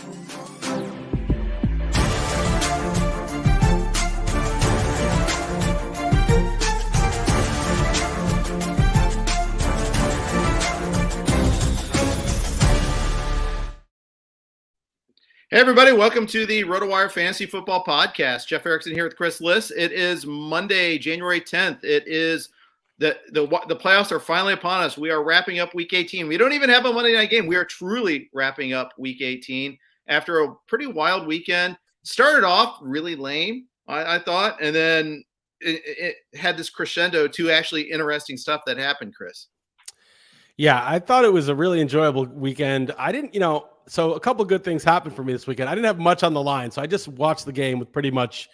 Hey, everybody. Welcome to the RotoWire Fantasy Football Podcast. Jeff Erickson here with Chris Liss. It is Monday, January 10th. It is the playoffs are finally upon us. We are wrapping up Week 18. We don't even have a Monday night game. We are truly wrapping up Week 18 after a pretty wild weekend. Started off really lame, I thought, and then it had this crescendo to actually interesting stuff that happened, Chris. Yeah, I thought it was a really enjoyable weekend. I didn't, so a couple of good things happened for me this weekend. I didn't have much on the line, so I just watched the game with pretty much,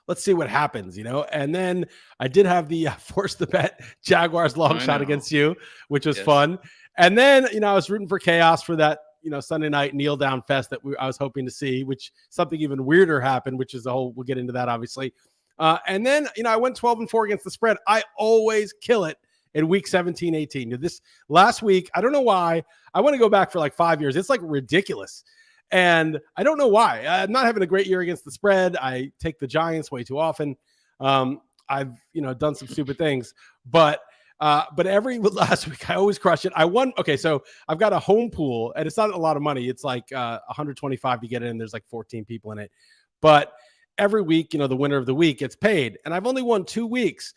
let's see what happens, And then I did have the force the bet Jaguars long shot against you, which was fun. And then, I was rooting for chaos for that, Sunday night kneel down fest that I was hoping to see, which something even weirder happened, which is we'll get into that obviously. And then, I went 12-4 against the spread. I always kill it in week 17, 18. This last week, I don't know why. I want to go back for like 5 years. It's like ridiculous. And I don't know why. I'm not having a great year against the spread. I take the Giants way too often. I've, done some stupid things, but every last week I always crush it. I won. Okay. So I've got a home pool and it's not a lot of money. It's like 125 to get in. There's like 14 people in it, but every week, the winner of the week gets paid. And I've only won 2 weeks.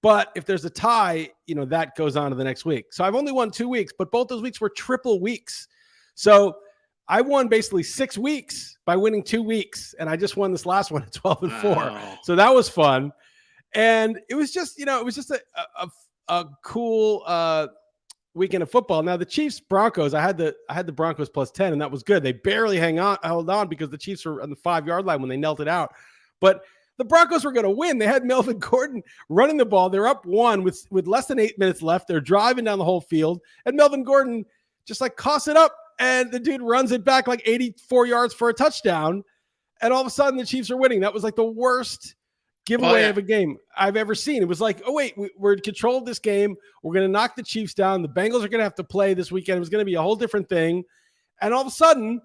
But if there's a tie, that goes on to the nenext week. So I've only won 2 weeks, but both those weeks were triple weeks. So I won basically 6 weeks by winning 2 weeks. And I just won this last one at 12-4. Wow. So that was fun. And it was just, it was just a cool weekend of football. Now the Chiefs Broncos, I had the Broncos plus 10, and that was good. They barely held on because the Chiefs were on the 5-yard line when they knelt it out. But the Broncos were going to win. They had Melvin Gordon running the ball. They're up 1 with less than 8 minutes left. They're driving down the whole field. And Melvin Gordon just coughs it up. And the dude runs it back like 84 yards for a touchdown. And all of a sudden the Chiefs are winning. That was like the worst giveaway of a game I've ever seen. It was like, oh, wait, we're in control of this game. We're going to knock the Chiefs down. The Bengals are going to have to play this weekend. It was going to be a whole different thing. And all of a sudden,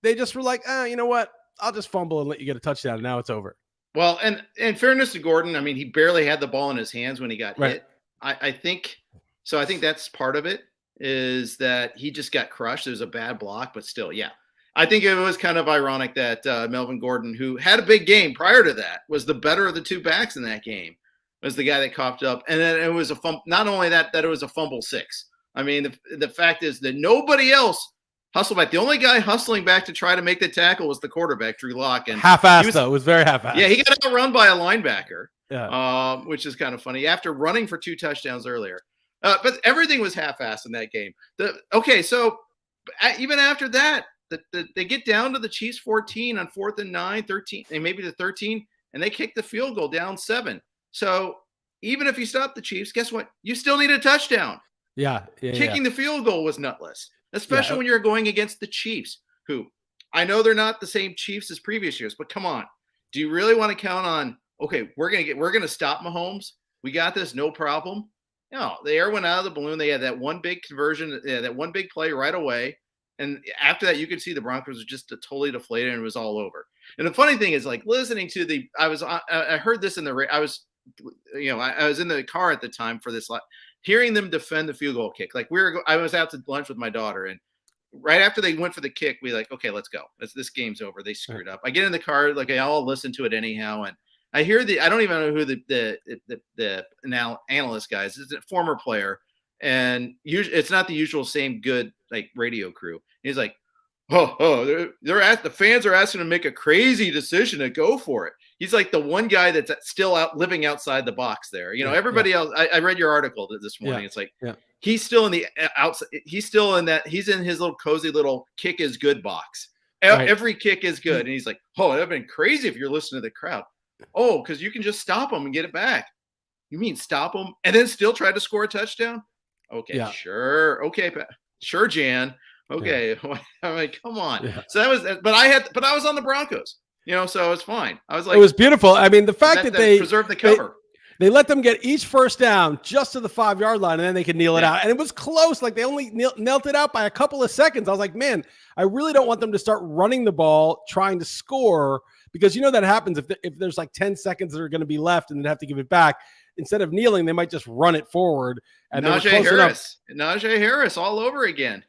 they just were like, you know what? I'll just fumble and let you get a touchdown, and now it's over. Well, and in fairness to Gordon, I mean, he barely had the ball in his hands when he got hit. I think that's part of it, is that he just got crushed. It was a bad block, but still, yeah. I think it was kind of ironic that Melvin Gordon, who had a big game prior to that, was the better of the 2 backs in that game, was the guy that coughed up. And then it was not only that it was a fumble 6. I mean, the fact is that nobody else hustle back. The only guy hustling back to try to make the tackle was the quarterback, Drew Lock. And half-assed, though. It was very half-assed. Yeah, he got outrun by a linebacker, which is kind of funny, after running for 2 touchdowns earlier. But everything was half-assed in that game. So even after that, they get down to the Chiefs 14 on 4th and 9, 13, and maybe the 13, and they kick the field goal down 7. So even if you stop the Chiefs, guess what? You still need a touchdown. Yeah. Kicking the field goal was nutless. Especially when you're going against the Chiefs, who I know they're not the same Chiefs as previous years, but come on. Do you really want to count on, okay, we're going to stop Mahomes? We got this, no problem. No, the air went out of the balloon. They had that one big conversion, that one big play right away. And after that, you could see the Broncos were just totally deflated, and it was all over. And the funny thing is, listening to I heard this I was in the car at the time for this, hearing them defend the field goal kick. I was out to lunch with my daughter, and right after they went for the kick, we okay, let's go. This game's over. They screwed up. I get in the car, I'll listen to it anyhow. And I hear I don't even know who the analyst guy is. It's a former player. And it's not the usual same good, radio crew. He's like, the fans are asking to make a crazy decision to go for it. He's like the one guy that's still living outside the box there. Everybody else. I read your article this morning. It's he's still in the outside. He's still in that. He's in his little cozy little kick is good box. Every kick is good. And he's like, oh, that'd been crazy if you're listening to the crowd. Oh, because you can just stop them and get it back. You mean stop them and then still try to score a touchdown? Okay, sure. Okay, sure, Jan. Okay, I'm like, come on. Yeah. So that was, but I was on the Broncos, so it's fine. I was like, it was beautiful. I mean, the fact that they preserved the cover. They let them get each first down just to the 5-yard line, and then they could kneel it out. And it was close. Like they only knelt it out by a couple of seconds. I was like, man, I really don't want them to start running the ball, trying to score, because that happens if there's like 10 seconds that are going to be left and they have to give it back. Instead of kneeling, they might just run it forward. And Najee Harris all over again.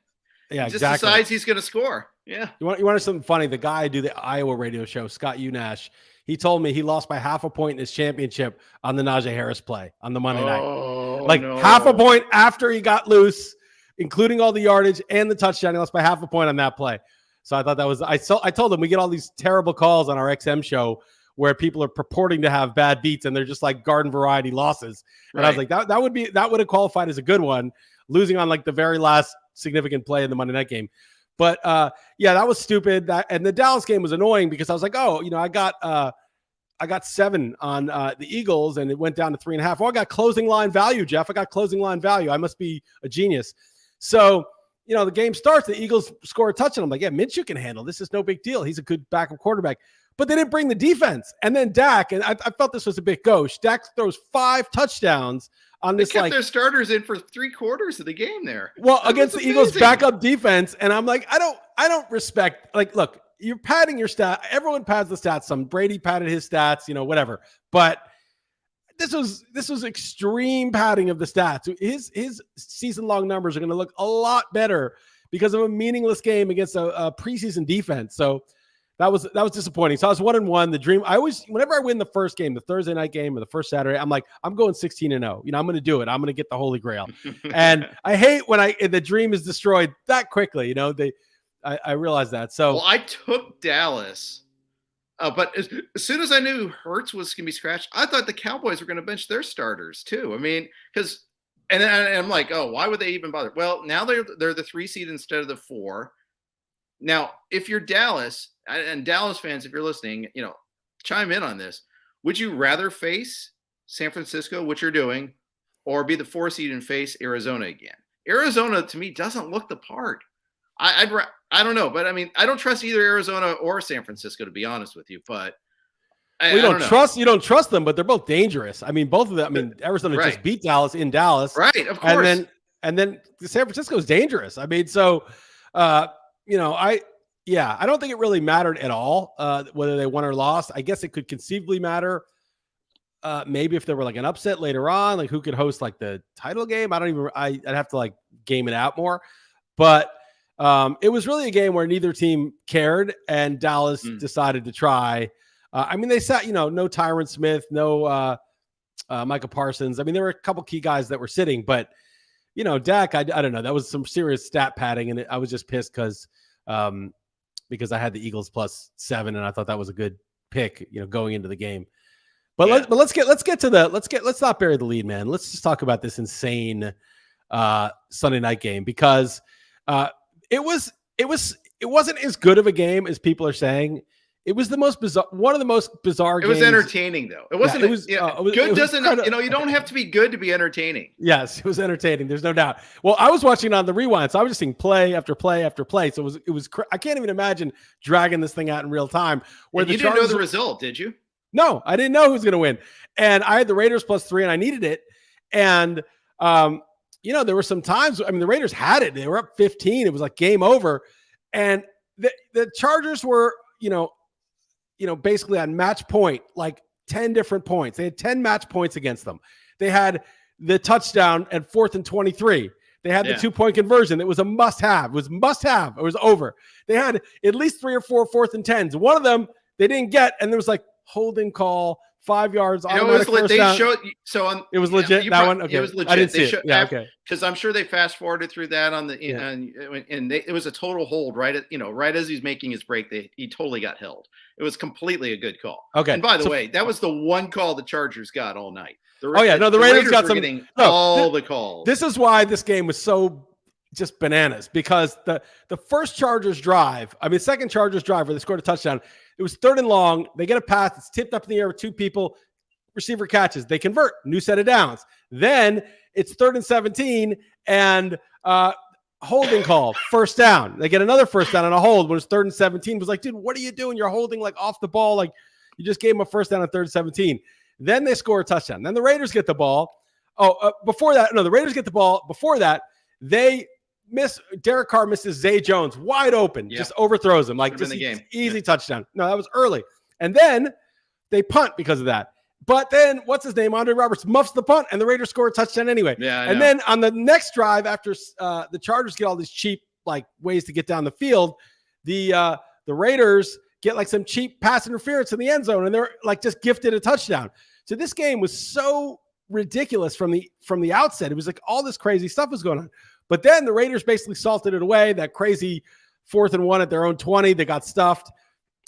Yeah, he just decides he's going to score. Yeah. You want something funny? The guy I do the Iowa radio show, Scott Unash, he told me he lost by half a point in his championship on the Najee Harris play on the Monday night. Half a point after he got loose, including all the yardage and the touchdown. He lost by half a point on that play. So I thought that was, I told him we get all these terrible calls on our XM show where people are purporting to have bad beats and they're just like garden variety losses. And I was like, that would have qualified as a good one, losing on like the very last significant play in the Monday night game. But that was stupid. And the Dallas game was annoying because I was like, I got 7 on the Eagles and it went down to 3.5. Oh, I got closing line value, Jeff. I got closing line value. I must be a genius. So, the game starts, the Eagles score a touchdown. I'm like, yeah, Minshew can handle this. Is no big deal. He's a good backup quarterback. But they didn't bring the defense. And then Dak, and I felt this was a bit gauche. Dak throws 5 touchdowns on this. They kept their starters in for 3/4 of the game there. Well, against the Eagles' backup defense, and I'm like, I don't respect. Like, look, you're padding your stat. Everyone pads the stats. Some Brady padded his stats, whatever. But this was extreme padding of the stats. His season-long numbers are going to look a lot better because of a meaningless game against a preseason defense. So that was disappointing. So I was 1-1. The dream. Whenever I win the first game, the Thursday night game or the first Saturday, I'm like, I'm going 16-0. I'm going to do it. I'm going to get the Holy Grail. And I hate when the dream is destroyed that quickly. I realized that. So I took Dallas, but as soon as I knew Hurts was going to be scratched, I thought the Cowboys were going to bench their starters too. I mean, and I'm like, oh, why would they even bother? Well, now they're the 3 seed instead of the 4. Now, if you're Dallas and Dallas fans, if you're listening, chime in on this. Would you rather face San Francisco, which you're doing, or be the 4 seed and face Arizona again? Arizona, to me, doesn't look the part. I don't know, but I mean, I don't trust either Arizona or San Francisco, to be honest with you. But you don't trust them, but they're both dangerous. I mean, both of them. I mean, Arizona just beat Dallas in Dallas, right? Of course. And then San Francisco is dangerous. I mean, so I don't think it really mattered at all whether they won or lost. I guess it could conceivably matter. Maybe if there were like an upset later on, like who could host like the title game. I'd have to like game it out more, but. It was really a game where neither team cared, and Dallas decided to try. I mean, they sat, no Tyron Smith, no Micah Parsons. I mean, there were a couple key guys that were sitting, but, Dak, I don't know. That was some serious stat padding, and I was just pissed because I had the Eagles +7, and I thought that was a good pick, going into the game. But let's not bury the lead, man. Let's just talk about this insane Sunday night game because it wasn't as good of a game as people are saying. It was one of the most bizarre games. It was entertaining though. It wasn't. Good doesn't. You don't have to be good to be entertaining. Yes, it was entertaining. There's no doubt. Well, I was watching it on the rewind, so I was just seeing play after play after play. So it was. I can't even imagine dragging this thing out in real time. You didn't know the result, did you? No, I didn't know who was going to win, and I had the Raiders +3, and I needed it, and there were some times, I mean, the Raiders had it. They were up 15. It was like game over. And the Chargers were, basically on match point, like 10 different points. They had 10 match points against them. They had the touchdown at 4th and 23. They had the 2-point conversion. It was a must-have. It was must-have. It was over. They had at least 3 or 4 4th and 10s. One of them they didn't get, and there was like holding call, 5 yards. It was it was legit. That one, okay. It was legit. I didn't see it. Yeah, okay. Because I'm sure they fast forwarded through that on the and it was a total hold right as he's making his break. He totally got held. It was completely a good call. Okay. And by the way, that was the one call the Chargers got all night. The Raiders got the calls. This is why this game was so just bananas, because the first Chargers drive, second Chargers drive where they scored a touchdown, it was 3rd and long. They get a pass. It's tipped up in the air with 2 people. Receiver catches. They convert. New set of downs. Then it's 3rd and 17 and holding call. First down. They get another first down on a hold when it's 3rd and 17. It was like, dude, what are you doing? You're holding like off the ball. Like you just gave him a first down on 3rd and 17. Then they score a touchdown. Then the Raiders get the ball. Before that, no, the Raiders get the ball. Before that, they Derek Carr misses Zay Jones wide open, just overthrows him. Like, just easy touchdown. No, that was early. And then they punt because of that. But then, what's his name? Andre Roberts muffs the punt, and the Raiders score a touchdown anyway. And then on the next drive, after the Chargers get all these cheap ways to get down the field, the Raiders get some cheap pass interference in the end zone, and they're just gifted a touchdown. So this game was so ridiculous from the outset. It was all this crazy stuff was going on. But then the Raiders basically salted it away. That crazy 4th and 1 at their own 20, they got stuffed.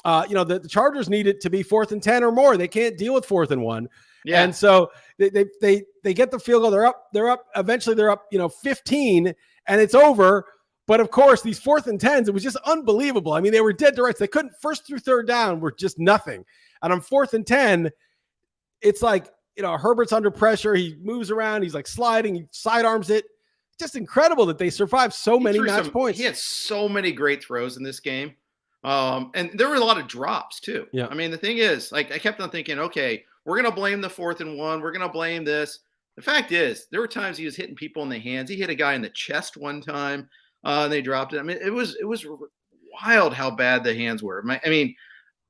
The Chargers need it to be 4th and 10 or more. They can't deal with 4th and 1. Yeah. And so they get the field goal. They're up. Eventually they're up, 15, and it's over. But of course, these 4th and 10s, it was just unbelievable. I mean, they were dead to rights. They couldn't, first through third down were just nothing. And on 4th and 10, it's Herbert's under pressure. He moves around. He's sliding. He sidearms it. Just incredible that they survived so many match points. He had so many great throws in this game. And there were a lot of drops too. Yeah. I mean, the thing is, I kept on thinking, okay, we're going to blame the 4th and 1. We're going to blame this. The fact is, there were times he was hitting people in the hands. He hit a guy in the chest one time, and they dropped it. I mean, it was wild how bad the hands were. I mean,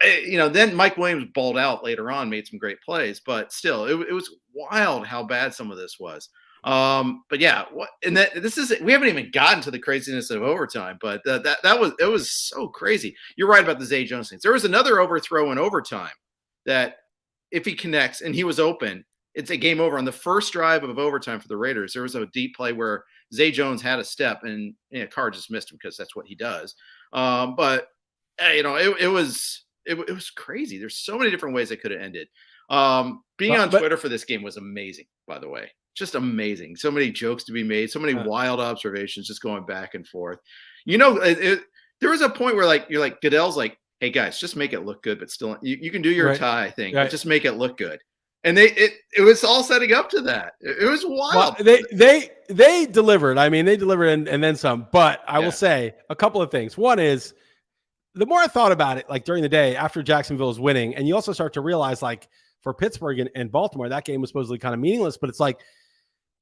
then Mike Williams balled out later on, made some great plays, but still, it was wild how bad some of this was. But yeah, we haven't even gotten to the craziness of overtime, but it was so crazy. You're right about the Zay Jones things. There was another overthrow in overtime that if he connects and he was open, it's a game over. On the first drive of overtime for the Raiders, there was a deep play where Zay Jones had a step and Carr just missed him because that's what he does. But it was crazy. There's so many different ways it could have ended. Being on Twitter for this game was amazing, by the way. Just amazing. So many jokes to be made, so many wild observations just going back and forth. There was a point where you're Goodell's hey guys, just make it look good, but still you can do your tie thing, but just make it look good. And it was all setting up to that. It was wild. Well, they delivered. I mean, they delivered and then some. But I will say a couple of things. One is, the more I thought about it, during the day after Jacksonville was winning, and you also start to realize, for Pittsburgh and Baltimore, that game was supposedly kind of meaningless. But it's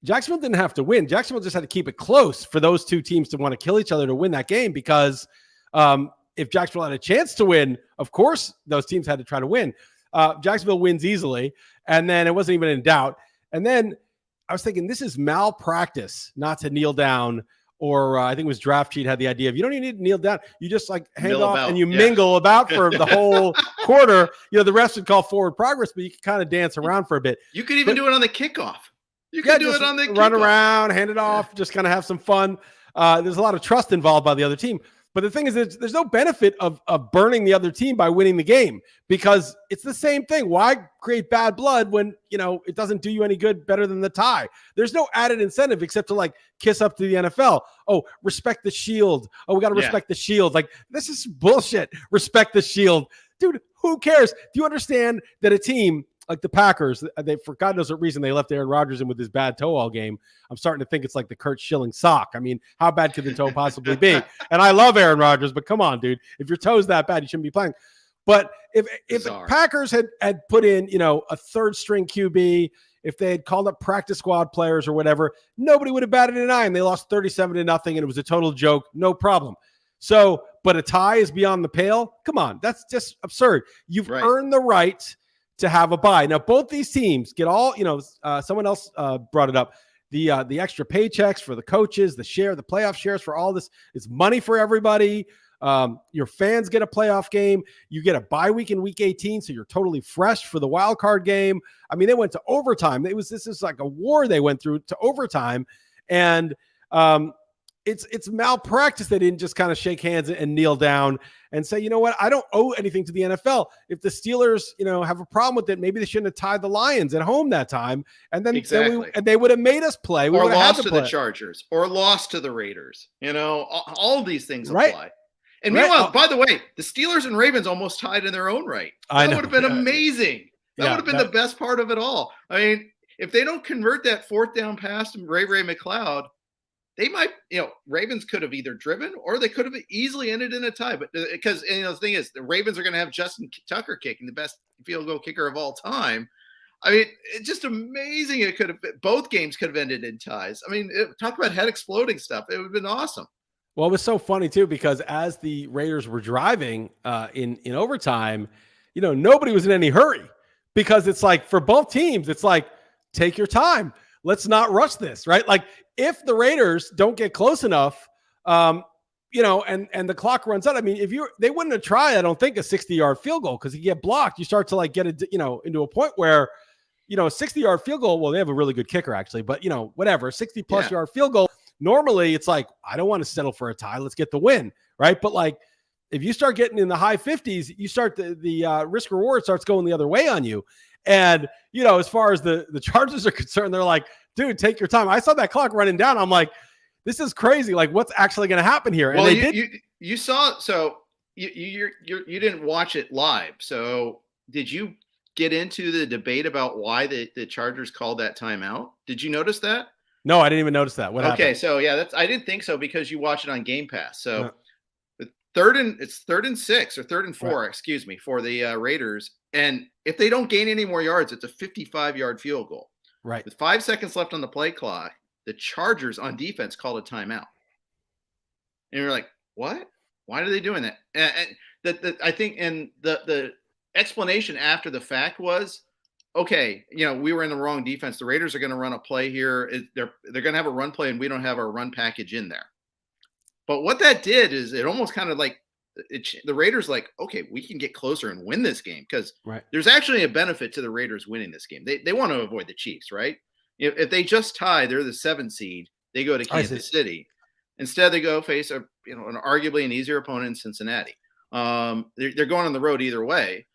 Jacksonville didn't have to win. Jacksonville just had to keep it close for those two teams to want to kill each other to win that game, because if Jacksonville had a chance to win, of course, those teams had to try to win. Jacksonville wins easily, and then it wasn't even in doubt. And then I was thinking, this is malpractice not to kneel down, or I think it was Draft Cheat had the idea of, you don't even need to kneel down. You just hand off and you mingle about for the whole quarter. The refs would call forward progress, but you can kind of dance around for a bit. You could even do it on the kickoff. You can do it on the run around, hand it off, just kind of have some fun. There's a lot of trust involved by the other team. But the thing is, there's no benefit of burning the other team by winning the game, because it's the same thing. Why create bad blood when, it doesn't do you any good better than the tie? There's no added incentive except to kiss up to the NFL. Oh, respect the shield. Oh, we got to respect the shield. This is bullshit. Respect the shield. Dude, who cares? Do you understand that a team like the Packers, for God knows what reason, they left Aaron Rodgers in with his bad toe all game. I'm starting to think it's like the Kurt Schilling sock. I mean, how bad could the toe possibly be? And I love Aaron Rodgers, but come on, dude. If your toe's that bad, you shouldn't be playing. But if Packers had put in, a third string QB, if they had called up practice squad players or whatever, nobody would have batted an eye, and they lost 37-0, and it was a total joke. No problem. So, but a tie is beyond the pale. Come on. That's just absurd. You've earned the right to have a bye. Now, both these teams get all, someone else brought it up, the extra paychecks for the coaches, the playoff shares for all this. It's money for everybody. Your fans get a playoff game. You get a bye week in week 18, so you're totally fresh for the wild card game. I mean, they went to overtime. This is like a war they went through to overtime. And it's malpractice. They didn't just kind of shake hands and kneel down and say, you know what, I don't owe anything to the NFL. If the Steelers, have a problem with it, maybe they shouldn't have tied the Lions at home that time. And then, they would have made us play. Or lost to the Chargers, or lost to the Raiders. All these things apply. And meanwhile, by the way, the Steelers and Ravens almost tied in their own right. That would have been amazing. That would have been the best part of it all. I mean, if they don't convert that 4th down pass to Ray McLeod, they might, Ravens could have either driven, or they could have easily ended in a tie. But because, the thing is, the Ravens are going to have Justin Tucker kicking, the best field goal kicker of all time. I mean, it's just amazing. It could have both games could have ended in ties. I mean, talk about head exploding stuff. It would have been awesome. Well, it was so funny too because as the Raiders were driving in overtime, nobody was in any hurry because it's like for both teams, it's like take your time. Let's not rush this, right? Like if the Raiders don't get close enough, and the clock runs out. I mean, they wouldn't have tried, I don't think, a 60-yard field goal because you get blocked. You start to like get it, into a point where, a 60-yard field goal. Well, they have a really good kicker actually, but whatever, 60+ yard field goal. Normally it's like, I don't want to settle for a tie. Let's get the win. Right. But like, if you start getting in the high 50s, you start the risk reward starts going the other way on you. And, as far as the Chargers are concerned, they're like, dude, take your time. I saw that clock running down. I'm like, this is crazy. Like, what's actually going to happen here? And well, you saw, so you didn't watch it live. So did you get into the debate about why the Chargers called that timeout? Did you notice that? No, I didn't even notice that. What happened? Okay, so yeah, I didn't think so because you watch it on Game Pass. So it's 3rd and 6 or 3rd and 4, excuse me, for the Raiders. And if they don't gain any more yards, it's a 55-yard field goal. Right. With 5 seconds left on the play clock, the Chargers on defense called a timeout. And you're like, what? Why are they doing that? And I think, and the explanation after the fact was, okay, we were in the wrong defense. The Raiders are going to run a play here. They're going to have a run play, and we don't have our run package in there. But what that did is it almost kind of like the Raiders like, okay, we can get closer and win this game because there's actually a benefit to the Raiders winning this game. They want to avoid the Chiefs, right? If they just tie, they're the 7th seed. They go to Kansas City. Instead, they go face an arguably an easier opponent in Cincinnati. They're going on the road either way.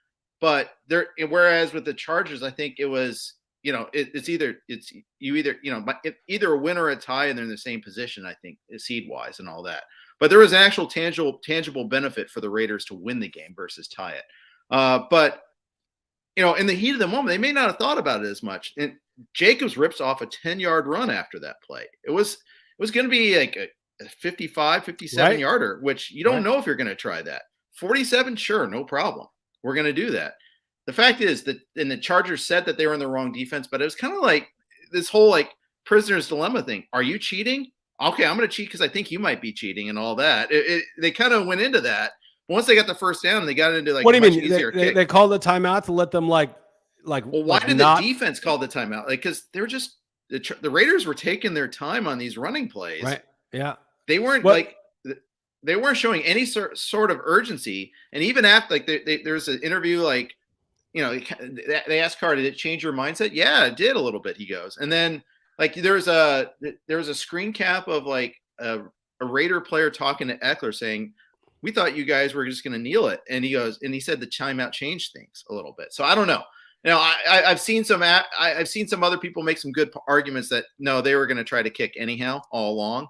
But whereas with the Chargers, I think it was, it's either a win or a tie, and they're in the same position, I think, seed wise and all that. But there was an actual tangible benefit for the Raiders to win the game versus tie it. But in the heat of the moment, they may not have thought about it as much. And Jacobs rips off a 10-yard run after that play. It was going to be like a 55, 57 yarder, which you don't know if you're going to try that. 47, sure, no problem. We're going to do that. The fact is that, and the Chargers said that they were in the wrong defense, but it was kind of like this whole like prisoner's dilemma thing. Are you cheating? Okay, I'm going to cheat because I think you might be cheating and all that. They kind of went into that. Once they got the first down, they got into like what do you mean? They called the timeout to let them like. Well, why did the defense call the timeout? Like, because they're just the Raiders were taking their time on these running plays. Right. Yeah. They weren't they weren't showing any sort of urgency. And even after, like, there's an interview, like, they asked Carr, did it change your mindset? Yeah, it did a little bit, he goes. And then, like, there was a screen cap of, like, a Raider player talking to Eckler saying, we thought you guys were just going to kneel it. And he goes, and he said the timeout changed things a little bit. So I don't know. I've seen some other people make some good arguments that, no, they were going to try to kick anyhow all along.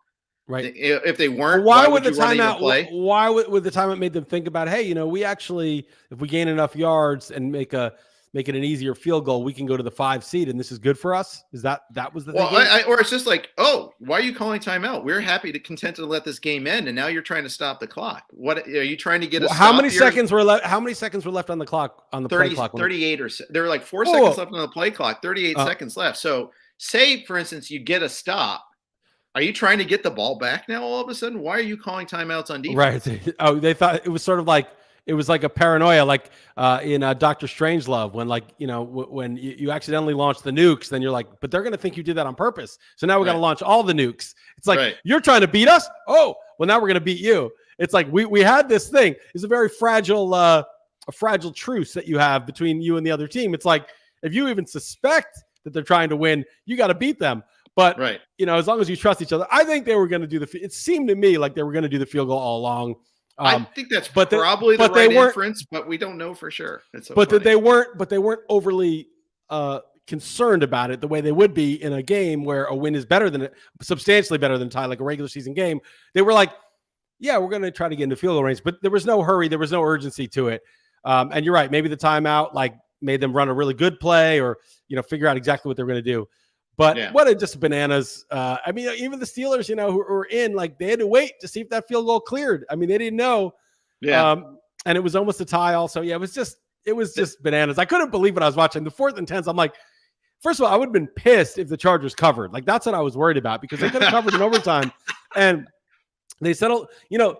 Right. If they weren't, why would the timeout play? Why would the timeout made them think about, hey, we actually, if we gain enough yards and make it an easier field goal, we can go to the 5 seed, and this is good for us? Is that was the thing? Or it's just like, oh, why are you calling timeout? We're content to let this game end, and now you're trying to stop the clock. What are you trying to get? How many seconds were left? How many seconds were left on the clock? On the 30, play clock? 38 or so. There were like 4 seconds left on the play clock. 38 seconds left. So, say for instance, you get a stop. Are you trying to get the ball back now all of a sudden? Why are you calling timeouts on defense? Right. Oh, they thought it was sort of like, it was like a paranoia, like in Dr. Strangelove, when, like, when you accidentally launch the nukes, then you're like, but they're going to think you did that on purpose. So now we got to launch all the nukes. It's like, you're trying to beat us? Oh, well, now we're going to beat you. It's like, we had this thing. It's a very fragile truce that you have between you and the other team. It's like, if you even suspect that they're trying to win, you got to beat them. But, as long as you trust each other, I think they were going to do it seemed to me like they were going to do the field goal all along. I think that's probably the right inference, but we don't know for sure. They weren't overly concerned about it the way they would be in a game where a win is substantially better than tie, like a regular season game. They were like, yeah, we're going to try to get into field goal range, but there was no hurry. There was no urgency to it. And you're right. Maybe the timeout made them run a really good play or, figure out exactly what they're going to do. But what a just bananas. I mean, even the Steelers, who were in, like, they had to wait to see if that field goal cleared. I mean, they didn't know. Yeah. And it was almost a tie also. Yeah, it was just, it was just bananas. I couldn't believe what I was watching. The 4th and 10s, I'm like, first of all, I would have been pissed if the Chargers covered. Like, that's what I was worried about, because they could have covered in overtime. And they settled, the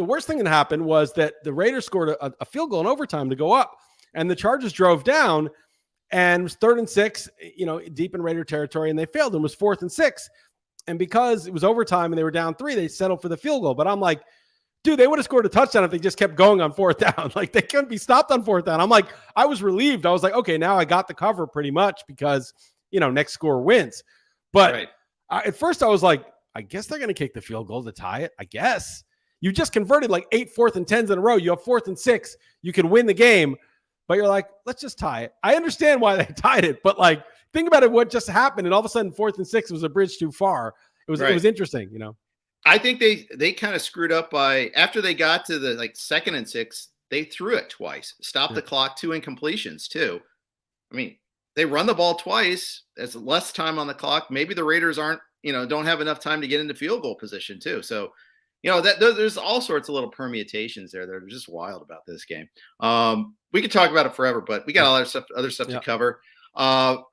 worst thing that happened was that the Raiders scored a field goal in overtime to go up, and the Chargers drove down, and it was 3rd and 6, deep in Raider territory, and they failed. And it was 4th and 6. And because it was overtime and they were down 3, they settled for the field goal. But I'm like, dude, they would have scored a touchdown if they just kept going on 4th down. Like, they couldn't be stopped on 4th down. I'm like, I was relieved. I was like, okay, now I got the cover pretty much, because, next score wins. But at first I was like, I guess they're going to kick the field goal to tie it. I guess you just converted like 8 4th and 10s in a row. You have 4th and 6. You can win the game, but you're like, let's just tie it. I understand why they tied it, but like, think about it, what just happened. And all of a sudden 4th and 6 was a bridge too far. It was interesting, I think they kind of screwed up after they got to the 2nd and 6, they threw it twice, stopped the clock, 2 incompletions too. I mean, they run the ball twice. There's less time on the clock. Maybe the Raiders don't have enough time to get into field goal position too. So, there's all sorts of little permutations there that are just wild about this game. We could talk about it forever, but we got other stuff to cover.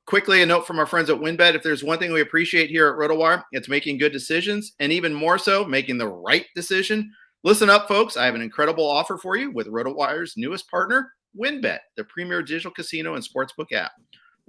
Quickly, a note from our friends at WinBet. If there's one thing we appreciate here at RotoWire, it's making good decisions, and even more so, making the right decision. Listen up, folks. I have an incredible offer for you with RotoWire's newest partner, WinBet, the premier digital casino and sportsbook app.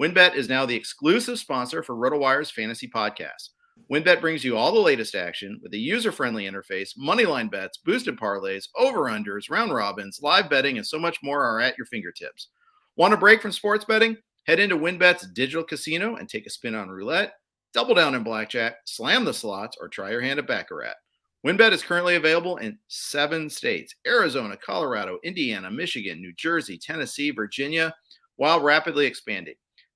WinBet is now the exclusive sponsor for RotoWire's fantasy podcast. WinBet brings you all the latest action with a user-friendly interface, moneyline bets, boosted parlays, over-unders, round robins, live betting, and so much more are at your fingertips. Want a break from sports betting? Head into WinBet's digital casino and take a spin on roulette, double down in blackjack, slam the slots, or try your hand at baccarat. WinBet is currently available in 7 states: Arizona, Colorado, Indiana, Michigan, New Jersey, Tennessee, Virginia, while rapidly expanding.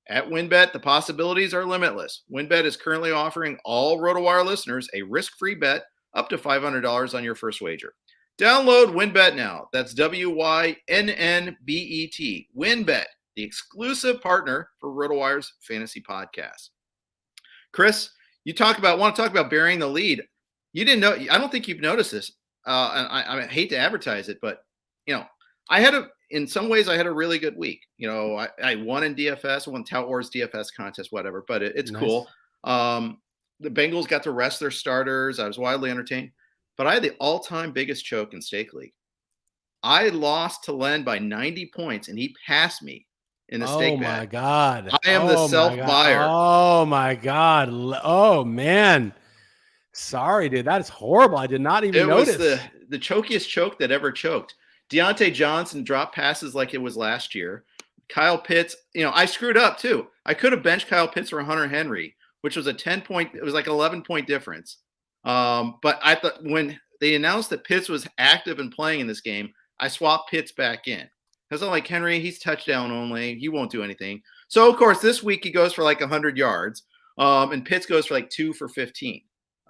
At WinBet, the possibilities are limitless. WinBet is currently offering all RotoWire listeners a risk-free bet up to $500 on your first wager. Download WinBet now. That's WYNNBET. WinBet, the exclusive partner for RotoWire's fantasy podcast. Chris, want to talk about burying the lead. You didn't know. I don't think you've noticed this. And I hate to advertise it, but in some ways I had a really good week. I won in DFS, I won Tout Wars DFS contest, whatever, but it's nice. Cool. The Bengals got to rest their starters. I was wildly entertained, but I had the all-time biggest choke in Stake League. I lost to Len by 90 points, and he passed me in the stake bet. Oh, my God. I am the self-buyer. Oh, my God. Oh, man. Sorry, dude. That is horrible. I did not even notice. It was the chokiest choke that ever choked. Deontay Johnson dropped passes like it was last year. Kyle Pitts, I screwed up too. I could have benched Kyle Pitts for Hunter Henry, which was it was like 11-point difference. But I thought when they announced that Pitts was active and playing in this game, I swapped Pitts back in. Because I'm like, Henry, he's touchdown only. He won't do anything. So, of course, this week he goes for like 100 yards. And Pitts goes for like 2 for 15.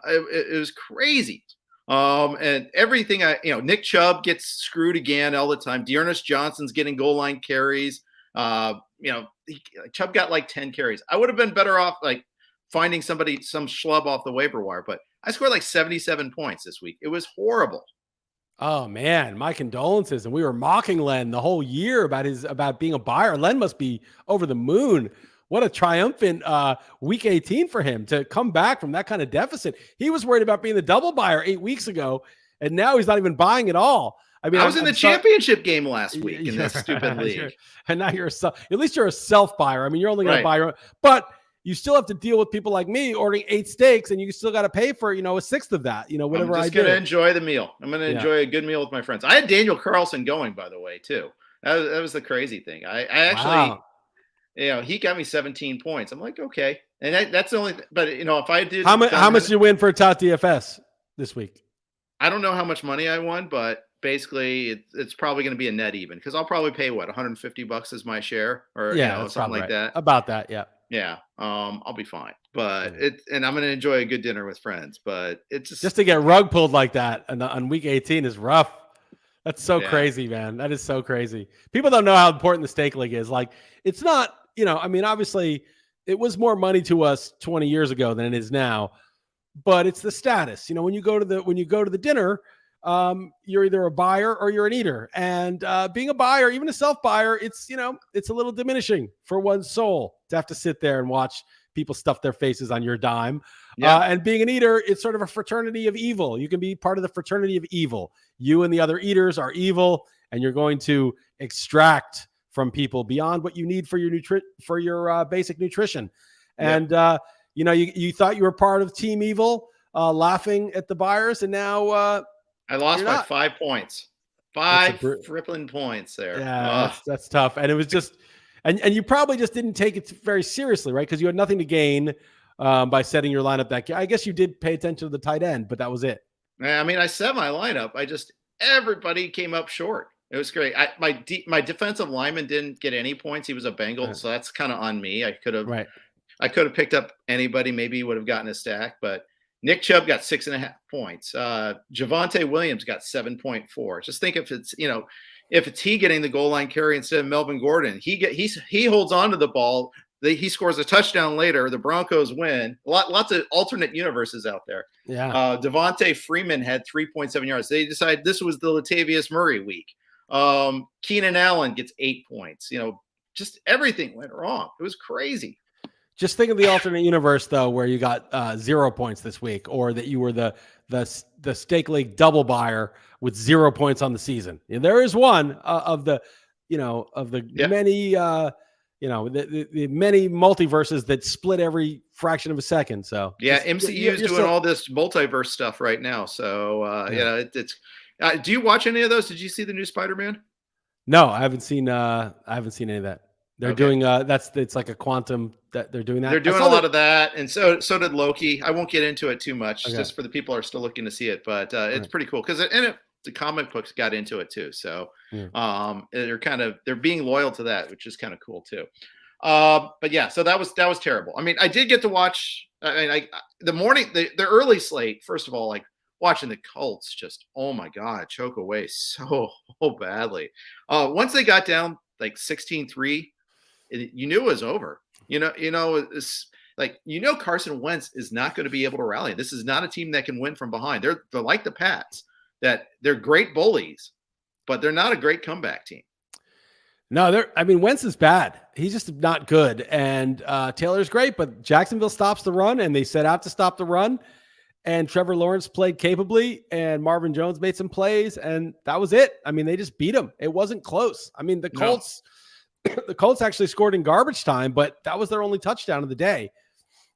It was crazy. And everything Nick Chubb gets screwed again all the time. Dearness Johnson's getting goal line carries. Chubb got like 10 carries. I would have been better off like finding some schlub off the waiver wire, but I scored like 77 points this week. It was horrible. Oh man, my condolences. And we were mocking Len the whole year about being a buyer. Len must be over the moon. What a triumphant week 18 for him to come back from that kind of deficit. He was worried about being the double buyer 8 weeks ago, and now he's not even buying at all. I mean, I was in the championship game last week in this stupid league. And now at least you're a self buyer. I mean, you're only going to buy your own, but you still have to deal with people like me ordering 8 steaks, and you still got to pay for, a 1/6 of that, whatever I do. I'm just going to enjoy the meal. I'm going to enjoy a good meal with my friends. I had Daniel Carlson going, by the way, too. That was the crazy thing. I actually, he got me 17 points. I'm like, okay. And that's the only, but if I did. How much did you win for Tout DFS this week? I don't know how much money I won, but basically it's probably going to be a net even, because I'll probably pay $150 as my share, or something like that. About that, yeah. Yeah, I'll be fine. But and I'm going to enjoy a good dinner with friends. But it's just to get rug pulled like that on week 18 is rough. That's so crazy, man. That is so crazy. People don't know how important the stake league is. Like, it's not, I mean, obviously it was more money to us 20 years ago than it is now, but it's the status. When you go to the dinner, you're either a buyer or you're an eater. And being a buyer, even a self-buyer, it's a little diminishing for one's soul to have to sit there and watch people stuff their faces on your dime. Yeah. And being an eater, it's sort of a fraternity of evil. You can be part of the fraternity of evil. You and the other eaters are evil, and you're going to extract from people beyond what you need for your basic nutrition. And you thought you were part of Team Evil, laughing at the buyers, and now I lost by 5 points. 5 crippling points there. Yeah, that's tough. And it was just, and you probably just didn't take it very seriously, right? Because you had nothing to gain by setting your lineup that I guess you did pay attention to the tight end, but that was it. I mean, I set my lineup. Everybody came up short. It was great. My defensive lineman didn't get any points. He was a Bengal, so that's kind of on me. I could have picked up anybody. Maybe he would have gotten a stack, but Nick Chubb got 6.5 points. Javonte Williams got 7.4. Just think if it's he getting the goal line carry instead of Melvin Gordon, he holds on to the ball. He scores a touchdown later. The Broncos win. Lots of alternate universes out there. Yeah. Devontae Freeman had 3.7 yards. They decided this was the Latavius Murray week. Keenan Allen gets 8 points. Just everything went wrong. It was crazy. Just think of the alternate universe, though, where you got 0 points this week, or that you were the Stake League double buyer with 0 points on the season. There is one of the many, the many multiverses that split every fraction of a second. So MCU is doing all this multiverse stuff right now. So it's. Do you watch any of those? Did you see the new Spider-Man? No, I haven't seen any of that. They're doing it's like a quantum that they're doing that. They're doing a lot of that, and so did Loki. I won't get into it too much, just for the people who are still looking to see it. But it's pretty cool because the comic books got into it too. So they're being loyal to that, which is kind of cool too. But yeah, so that was terrible. I mean, I did get to watch. The early slate. First of all, like watching the Colts, just oh my god, choke away so badly. Once they got down like 16-3. You knew it was over. It's like Carson Wentz is not going to be able to rally. This is not a team that can win from behind. They're like the Pats, that they're great bullies, but they're not a great comeback team. No, Wentz is bad. He's just not good. And Taylor's great, but Jacksonville stops the run, and they set out to stop the run. And Trevor Lawrence played capably, and Marvin Jones made some plays, and that was it. I mean, they just beat him. It wasn't close. I mean, the Colts. The Colts actually scored in garbage time, but that was their only touchdown of the day.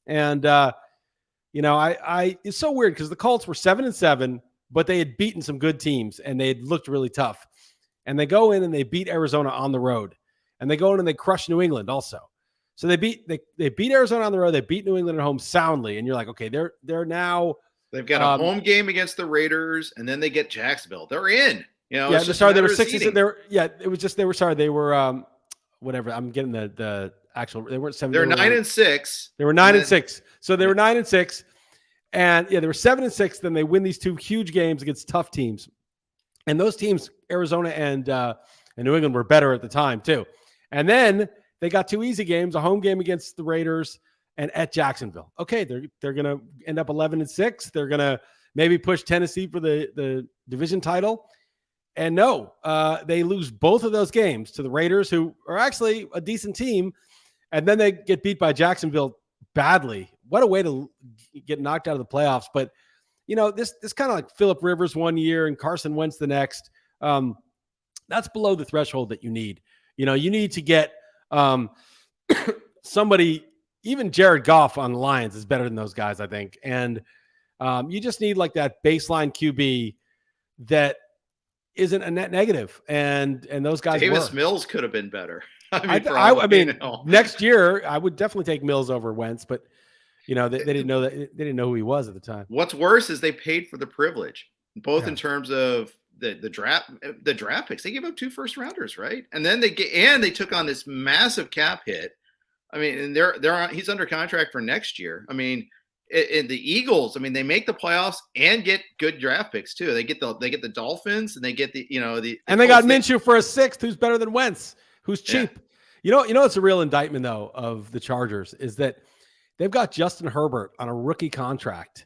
And, it's so weird because the Colts were 7-7, but they had beaten some good teams and they had looked really tough. And they go in and they beat Arizona on the road, and they go in and they crush New England also. So they beat Arizona on the road. They beat New England at home soundly. And you're like, okay, they're now. They've got a home game against the Raiders, and then they get Jacksonville. They're in. They were 6. They were whatever. I'm getting the actual. They weren't 7. They're 9-6. They were 9-6. So they were 9-6, and they were 7-6. Then they win these 2 huge games against tough teams, and those teams, Arizona and New England, were better at the time too. And then they got 2 easy games: a home game against the Raiders and at Jacksonville. Okay, they're gonna end up 11-6. They're gonna maybe push Tennessee for the division title. And no, they lose both of those games to the Raiders, who are actually a decent team. And then they get beat by Jacksonville badly. What a way to get knocked out of the playoffs. But, this kind of like Phillip Rivers one year and Carson Wentz the next. That's below the threshold that you need. You need to get somebody, even Jared Goff on the Lions is better than those guys, I think. And you just need like that baseline QB that isn't a net negative, and those guys. Davis Mills could have been better. Next year I would definitely take Mills over Wentz, but they didn't know that. They didn't know who he was at the time. What's worse is they paid for the privilege, both in terms of the draft picks. They gave up 2 first-rounders, right? And then they took on this massive cap hit. I mean, and he's under contract for next year. I mean. In the Eagles, I mean, they make the playoffs and get good draft picks too. They get the Dolphins, and they get and they got Minshew for a 6th, who's better than Wentz, who's cheap. Yeah. It's a real indictment though of the Chargers is that they've got Justin Herbert on a rookie contract.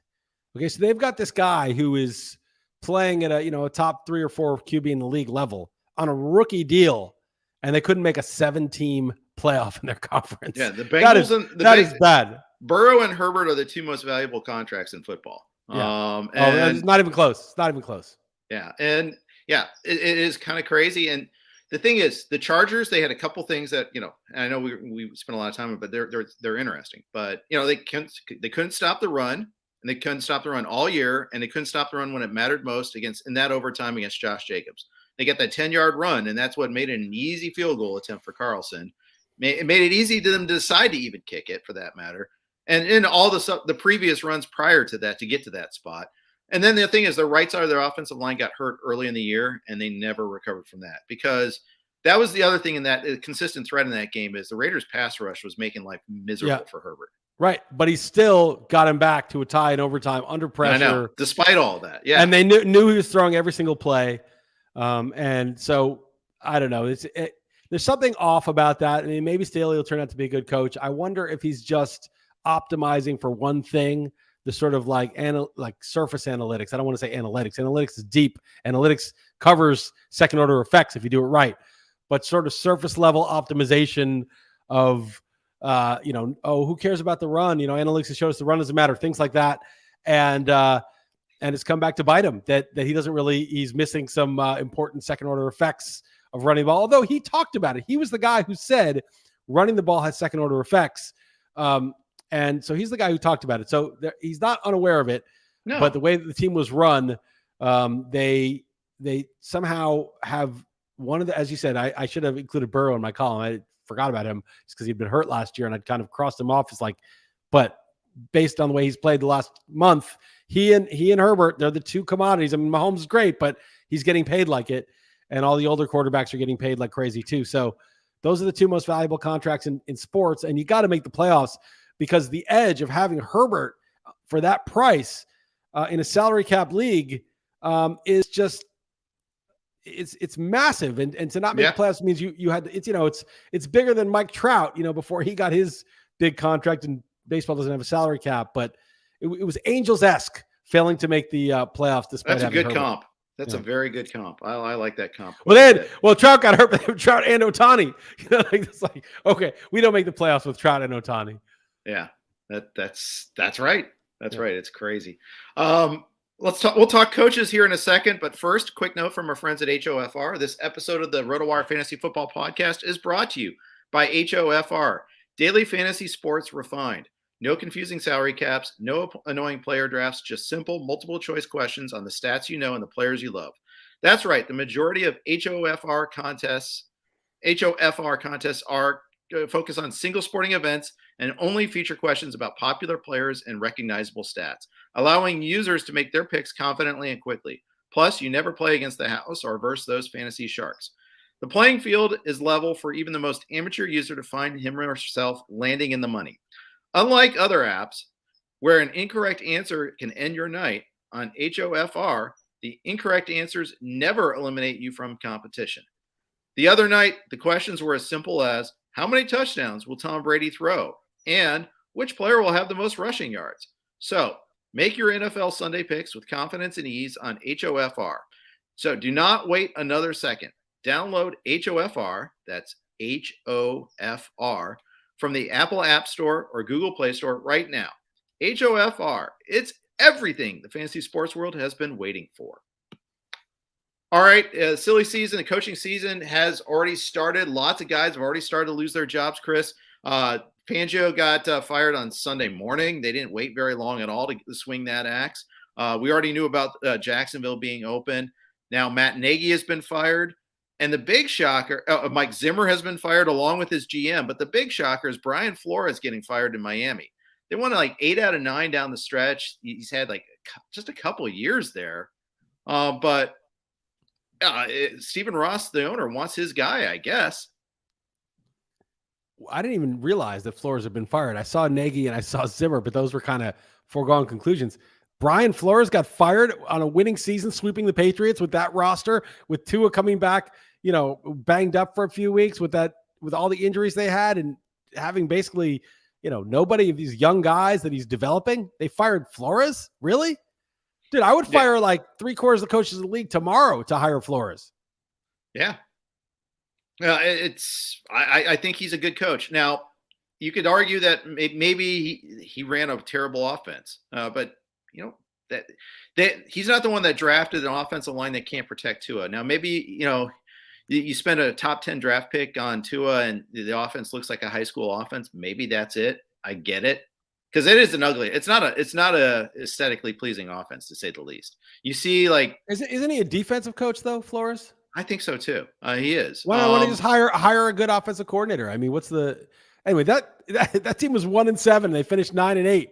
Okay, so they've got this guy who is playing at a top 3 or 4 QB in the league level on a rookie deal, and they couldn't make a 7-team playoff in their conference. Yeah, the Bengals that is bad. Burrow and Herbert are the 2 most valuable contracts in football. Yeah. It's not even close. It's not even close. Yeah, and yeah, it is kind of crazy. And the thing is, the Chargers, they had a couple things that, and I know we spent a lot of time on, but they're interesting. But they couldn't stop the run, and they couldn't stop the run all year, and they couldn't stop the run when it mattered most in that overtime against Josh Jacobs. They get that 10-yard run, and that's what made it an easy field goal attempt for Carlson. It made it easy to them to decide to even kick it, for that matter. And in all the previous runs prior to that to get to that spot. And then the thing is, the right side of their offensive line got hurt early in the year, and they never recovered from that, because that was the other thing in that consistent thread in that game is the Raiders' pass rush was making life miserable for Herbert. Right, but he still got him back to a tie in overtime under pressure. I know, despite all that. Yeah, and they knew he was throwing every single play, and so I don't know. There's something off about that. I mean, maybe Staley will turn out to be a good coach. I wonder if he's just optimizing for one thing. The sort of like surface analytics. I don't want to say analytics. Analytics is deep. Analytics covers second order effects if you do it right. But sort of surface level optimization of, who cares about the run? Analytics has showed us the run doesn't matter. Things like that. And it's come back to bite him that he doesn't really, he's missing some important second order effects of running the ball. Although he talked about it. He was the guy who said running the ball has second order effects. And so he's the guy who talked about it. So he's not unaware of it. No. But the way that the team was run, they somehow have one of the, as you said, I should have included Burrow in my column. I forgot about him just because he'd been hurt last year, and I'd kind of crossed him off as but based on the way he's played the last month, he and Herbert, they're the 2 commodities. I mean, Mahomes is great, but he's getting paid like it, and all the older quarterbacks are getting paid like crazy too. So those are the 2 most valuable contracts in sports, and you got to make the playoffs. Because the edge of having Herbert for that price in a salary cap league is just it's massive, and to not make the playoffs means you had it's bigger than Mike Trout before he got his big contract, and baseball doesn't have a salary cap, but it was Angels-esque failing to make the playoffs despite that's a good Herbert. Comp. That's a very good comp. I like that comp. Trout got hurt, but Trout and Ohtani. It's like, okay, we don't make the playoffs with Trout and Ohtani. Yeah, that's right. That's right. It's crazy. We'll talk coaches here in a second, but first, quick note from our friends at HOFR. This episode of the RotoWire Fantasy Football Podcast is brought to you by HOFR. Daily fantasy sports refined. No confusing salary caps, no annoying player drafts, just simple multiple choice questions on the stats you know and the players you love. That's right. The majority of HOFR contests are focus on single sporting events and only feature questions about popular players and recognizable stats, allowing users to make their picks confidently and quickly. Plus, you never play against the house or versus those fantasy sharks. The playing field is level for even the most amateur user to find him or herself landing in the money. Unlike other apps, where an incorrect answer can end your night, on HOFR, the incorrect answers never eliminate you from competition. The other night, the questions were as simple as, how many touchdowns will Tom Brady throw? And which player will have the most rushing yards? So make your NFL Sunday picks with confidence and ease on HOFR. So do not wait another second. Download HOFR, that's HOFR, from the Apple App Store or Google Play Store right now. HOFR, it's everything the fantasy sports world has been waiting for. All right, silly season, the coaching season has already started. Lots of guys have already started to lose their jobs, Chris. Fangio got fired on Sunday morning. They didn't wait very long at all to swing that axe. We already knew about Jacksonville being open. Now Matt Nagy has been fired. And the big shocker, Mike Zimmer has been fired along with his GM. But the big shocker is Brian Flores getting fired in Miami. They won 8 out of 9 down the stretch. He's had just a couple of years there. But Stephen Ross, the owner, wants his guy, I guess. I didn't even realize that Flores had been fired. I saw Nagy and I saw Zimmer, but those were kind of foregone conclusions. Brian Flores got fired on a winning season, sweeping the Patriots with that roster, with Tua coming back, banged up for a few weeks with all the injuries they had, and having basically, nobody of these young guys that he's developing. They fired Flores? Really? Dude, I would fire like 3/4 of the coaches in the league tomorrow to hire Flores. Yeah. I think he's a good coach. Now, you could argue that maybe he ran a terrible offense, but that he's not the one that drafted an offensive line that can't protect Tua. Now, maybe you spend a top 10 draft pick on Tua and the offense looks like a high school offense. Maybe that's it. I get it, because it is an ugly. It's not a aesthetically pleasing offense, to say the least. You see, like, isn't he a defensive coach though, Flores? I think so too. He is. Why don't you just hire a good offensive coordinator? I mean, anyway, that team was 1-7. They finished 9-8.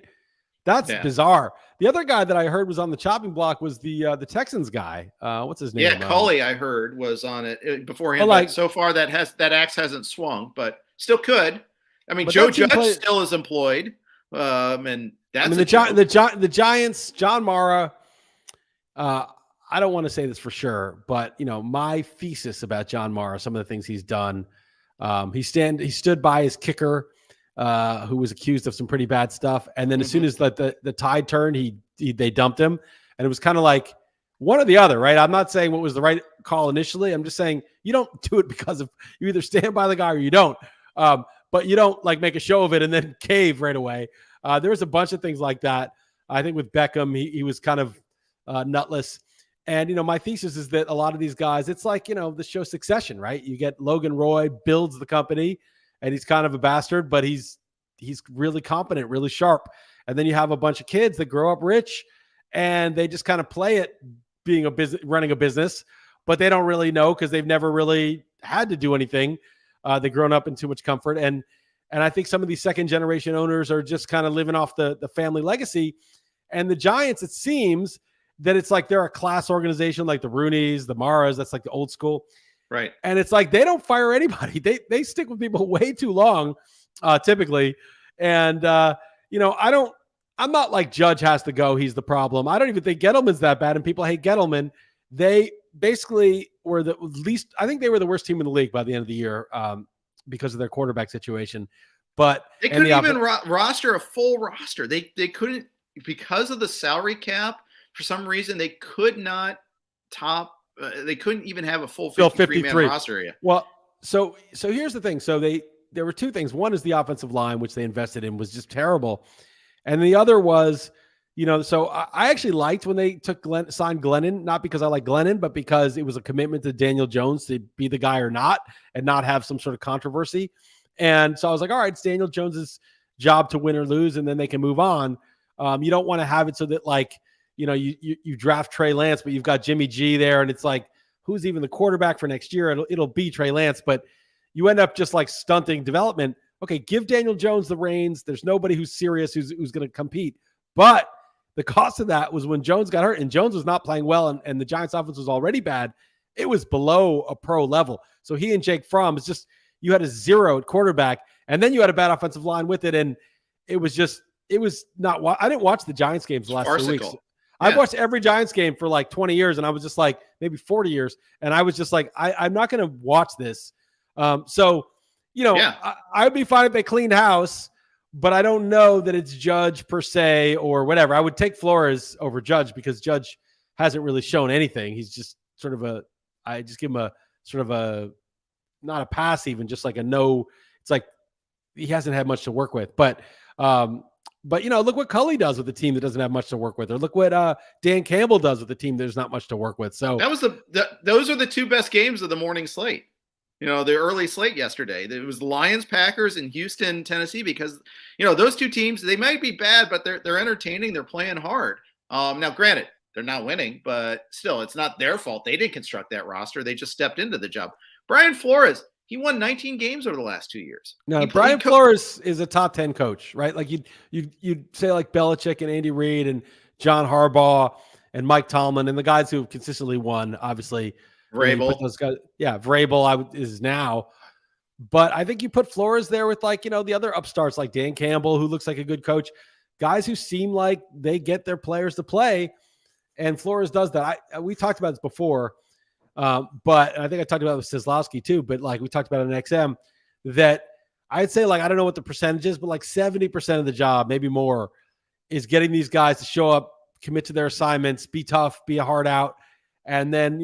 That's bizarre. The other guy that I heard was on the chopping block was the Texans guy. What's his name? Yeah, Culley, I heard, was on it beforehand. But so far that axe hasn't swung, but still could. I mean, Joe Judge still is employed, and that's the Giants. John Mara. I don't want to say this for sure, but my thesis about John Mara, some of the things he's done. He stood by his kicker, who was accused of some pretty bad stuff, and then as soon as the tide turned, they dumped him, and it was kind of like one or the other, right? I'm not saying what was the right call initially. I'm just saying you don't do it because of you either stand by the guy or you don't. But you don't like make a show of it and then cave right away. There was a bunch of things like that. I think with Beckham, he was kind of nutless. And, my thesis is that a lot of these guys, it's like, the show Succession, right? You get Logan Roy builds the company and he's kind of a bastard, but he's really competent, really sharp. And then you have a bunch of kids that grow up rich and they just kind of play it being running a business, but they don't really know because they've never really had to do anything. They've grown up in too much comfort. And I think some of these second generation owners are just kind of living off the family legacy. And the Giants, it seems that it's like they're a class organization, like the Rooneys, the Maras. That's like the old school. Right. And it's like they don't fire anybody. They stick with people way too long, typically. And, I'm not like Judge has to go. He's the problem. I don't even think Gettleman's that bad, and people hate Gettleman. They basically were the least – I think they were the worst team in the league by the end of the year because of their quarterback situation. But they couldn't even roster a full roster. They couldn't – because of the salary cap, for some reason, they could not top they couldn't even have a full 53-man roster area. Well, so here's the thing. So there were two things. One is the offensive line, which they invested in, was just terrible. And the other was, so I actually liked when they signed Glennon, not because I like Glennon, but because it was a commitment to Daniel Jones to be the guy or not, and not have some sort of controversy. And so I was like, all right, it's Daniel Jones's job to win or lose, and then they can move on. You don't want to have it so that you draft Trey Lance, but you've got Jimmy G there, and it's like, who's even the quarterback for next year? It'll be Trey Lance, but you end up just like stunting development. Okay, give Daniel Jones the reins. There's nobody who's serious who's going to compete. But the cost of that was when Jones got hurt, and Jones was not playing well, and the Giants offense was already bad. It was below a pro level. So he and Jake Fromm, it's just you had a 0 at quarterback, and then you had a bad offensive line with it, and it was not. I didn't watch the Giants games the last 2 weeks. Yeah. I've watched every Giants game for like 20 years, and I was just like, maybe 40 years, and I was just like, I'm not going to watch this. I would be fine if they cleaned house, but I don't know that it's Judge per se or whatever. I would take Flores over Judge because Judge hasn't really shown anything. He's just sort of I just give him a sort of a, not a pass even, just like a no. It's like he hasn't had much to work with. But look what Culley does with a team that doesn't have much to work with, or look what Dan Campbell does with a team there's not much to work with. So that was those are the two best games of the morning slate. The early slate yesterday. It was the Lions, Packers, and Houston, Tennessee, because those two teams, they might be bad, but they're entertaining. They're playing hard. Now, granted, they're not winning, but still, it's not their fault. They didn't construct that roster. They just stepped into the job. Brian Flores, he won 19 games over the last 2 years. No, Brian Flores is a top 10 coach, right? Like you'd say like Belichick and Andy Reid and John Harbaugh and Mike Tomlin and the guys who have consistently won, obviously. Vrabel. Vrabel is now. But I think you put Flores there with the other upstarts like Dan Campbell, who looks like a good coach, guys who seem like they get their players to play. And Flores does that. We talked about this before, but I think I talked about it with Sislowski too, but we talked about it in XM, that I'd say I don't know what the percentage is, but 70% of the job, maybe more, is getting these guys to show up commit to their assignments, be tough, be a hard out. And then,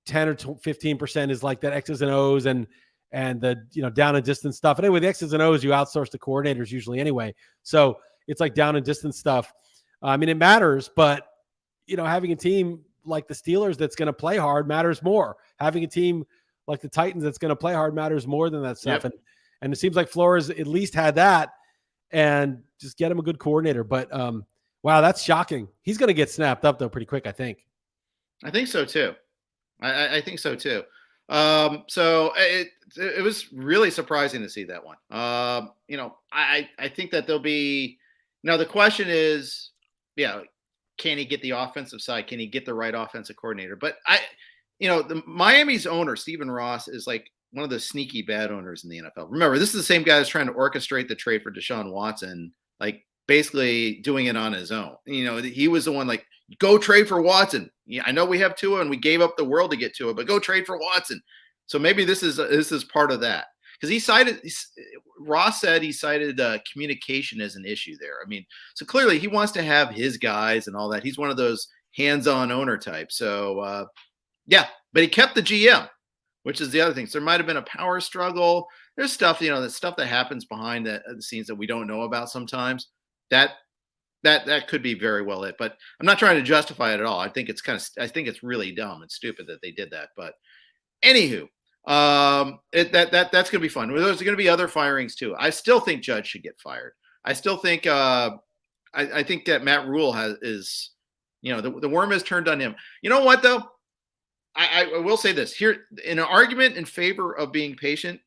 10 or 15% is like that X's and O's and the, down and distance stuff. And anyway, the X's and O's, you outsource to coordinators usually anyway. So it's like down and distance stuff. I mean, it matters, but, having a team like the Steelers that's going to play hard matters more. Having a team like the Titans that's going to play hard matters more than that stuff. Yep. And it seems like Flores at least had that, and just get him a good coordinator. But wow, that's shocking. He's going to get snapped up though pretty quick, I think. I think so too. I think so too. So it was really surprising to see that one. I think that there'll be, now the question is, can he get the offensive side? Can he get the right offensive coordinator? But the Miami's owner, Stephen Ross, is like one of the sneaky bad owners in the NFL. Remember, this is the same guy that's trying to orchestrate the trade for Deshaun Watson, like basically doing it on his own. He was the one like, go trade for Watson. Yeah, I know we have Tua and we gave up the world to get Tua, but go trade for Watson. So maybe this is part of that, because Ross said he cited communication as an issue there. I mean, so clearly he wants to have his guys and all that. He's one of those hands-on owner types. So but he kept the GM, which is the other thing. So there might have been a power struggle. There's stuff, the stuff that happens behind the scenes that we don't know about sometimes. That could be very well it, but I'm not trying to justify it at all. I think it's really dumb and stupid that they did that. But anywho, that's going to be fun. There's going to be other firings too. I still think Judge should get fired. I still think I think that Matt Rule is the worm has turned on him. You know what though? I will say this here, in an argument in favor of being patient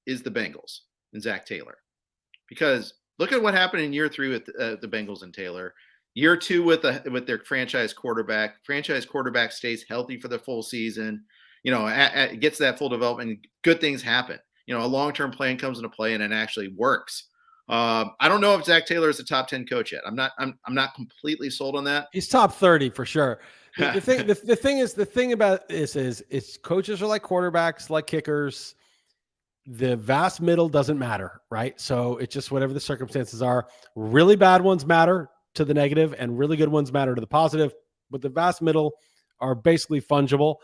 is the Bengals and Zach Taylor, because look at what happened in year 3 with the Bengals and Taylor. Year 2 with their franchise quarterback. Franchise quarterback stays healthy for the full season. Gets that full development. Good things happen. A long-term plan comes into play and it actually works. I don't know if Zach Taylor is a top 10 coach yet. I'm not completely sold on that. He's top 30 for sure. The thing about this is it's coaches are like quarterbacks, like kickers. The vast middle doesn't matter, right? So it's just whatever the circumstances are. Really bad ones matter to the negative and really good ones matter to the positive, but the vast middle are basically fungible.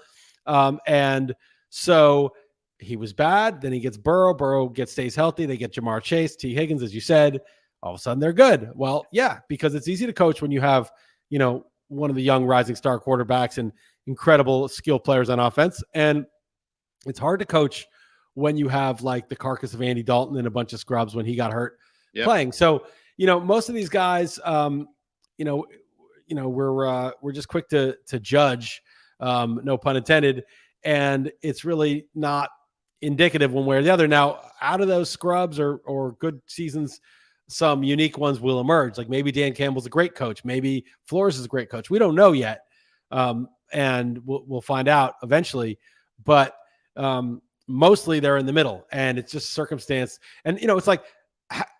And so he was bad. Then he gets Burrow stays healthy. They get Jamar Chase, T. Higgins, as you said, all of a sudden they're good. Well, yeah, because it's easy to coach when you have, one of the young rising star quarterbacks and incredible skill players on offense. And it's hard to coach when you have like the carcass of Andy Dalton and a bunch of scrubs when he got hurt playing. So, most of these guys, we're just quick to judge, no pun intended. And it's really not indicative one way or the other. Now, out of those scrubs or good seasons, some unique ones will emerge. Like maybe Dan Campbell's a great coach. Maybe Flores is a great coach. We don't know yet. And we'll find out eventually. But, mostly they're in the middle, and it's just circumstance. And, it's like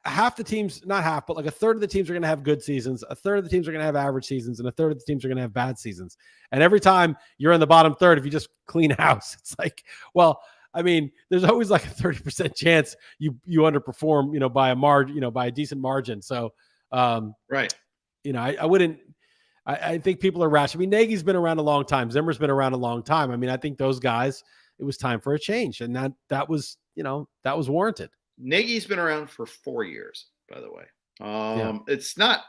half the teams, not half, but like a third of the teams are going to have good seasons. A third of the teams are going to have average seasons, and a third of the teams are going to have bad seasons. And every time you're in the bottom third, if you just clean house, it's like, well, I mean, there's always like a 30% chance you underperform, by a margin, by a decent margin. So, right. I think people are rash. I mean, Nagy's been around a long time. Zimmer's been around a long time. I mean, I think those guys, it was time for a change, and that was warranted. Nagy's been around for 4 years, by the way. It's not